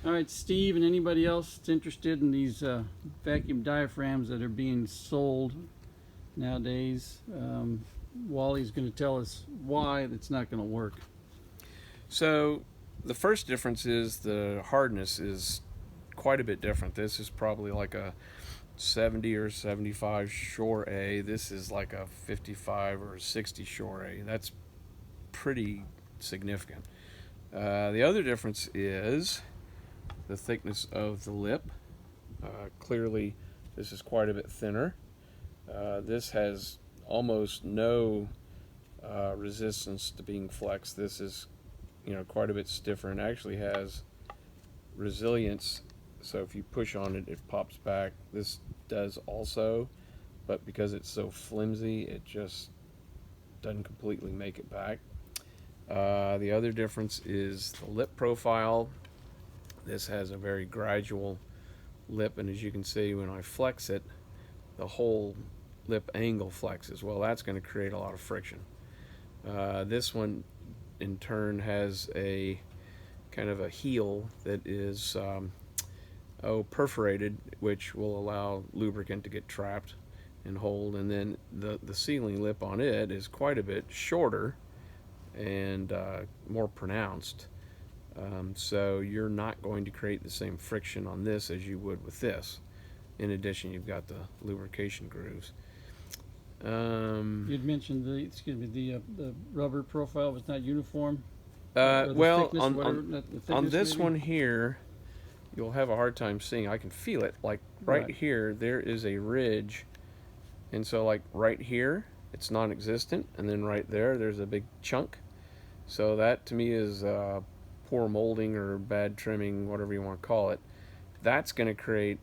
All right, Steve and anybody else that's interested in these vacuum diaphragms that are being sold nowadays, Wally's going to tell us why it's not going to work. So the first difference is the hardness is quite a bit different. This is probably like a 70 or 75 Shore A. This is like a 55 or 60 Shore A. That's pretty significant. The other difference is the thickness of the lip. Clearly this is quite a bit thinner. This has almost no resistance to being flexed. This is, quite a bit stiffer and actually has resilience. So if you push on it, it pops back. This does also, but because it's so flimsy, it just doesn't completely make it back. The other difference is the lip profile. This has a very gradual lip, and as you can see, when I flex it, the whole lip angle flexes. Well, that's going to create a lot of friction. This one in turn has a kind of a heel that is perforated, which will allow lubricant to get trapped and hold, and then the sealing lip on it is quite a bit shorter and more pronounced, so you're not going to create the same friction on this as you would with this. In addition, you've got the lubrication grooves. You'd mentioned the rubber profile was not uniform. Well, thickness, on this maybe? one here, you'll have a hard time seeing. I can feel it. Like right here, there is a ridge, and so like right here, it's non-existent, and then right there, there's a big chunk. So that to me is poor molding or bad trimming, whatever you want to call it. That's going to create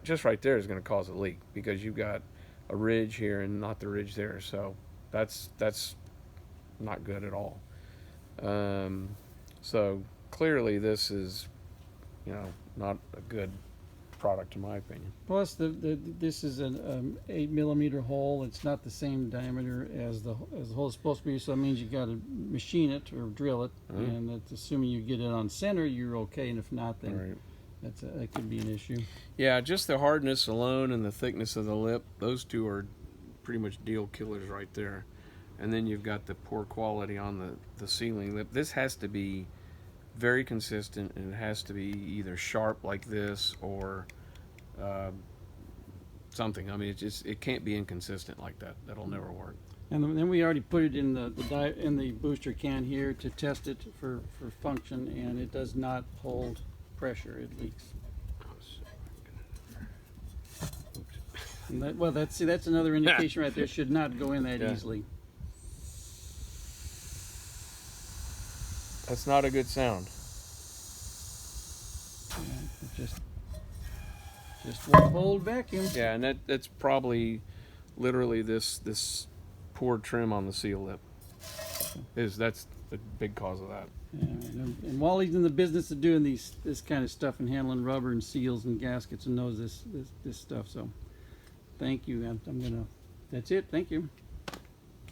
just right there is going to cause a leak because you've got a ridge here and not the ridge there. So that's not good at all. So clearly this is, not a good product in my opinion. Plus, this is an 8mm hole. It's not the same diameter as the hole is supposed to be. So that means you got to machine it or drill it, and that's assuming you get it on center, you're okay. And if not, then that could be an issue. Yeah, just the hardness alone and the thickness of the lip; those two are pretty much deal killers right there. And then you've got the poor quality on the sealing lip. This has to be very consistent, and it has to be either sharp like this or something. I mean, it can't be inconsistent like that. That'll never work. And then we already put it in the booster can here to test it for function, and it does not hold pressure. It leaks. And that's another indication right there. It should not go in that easily. That's not a good sound. Yeah, just won't hold vacuum. Yeah, and that's probably literally this poor trim on the seal lip. That's a big cause of that. Yeah, and Wally's in the business of doing this kind of stuff and handling rubber and seals and gaskets and knows this stuff. So, thank you. That's it. Thank you.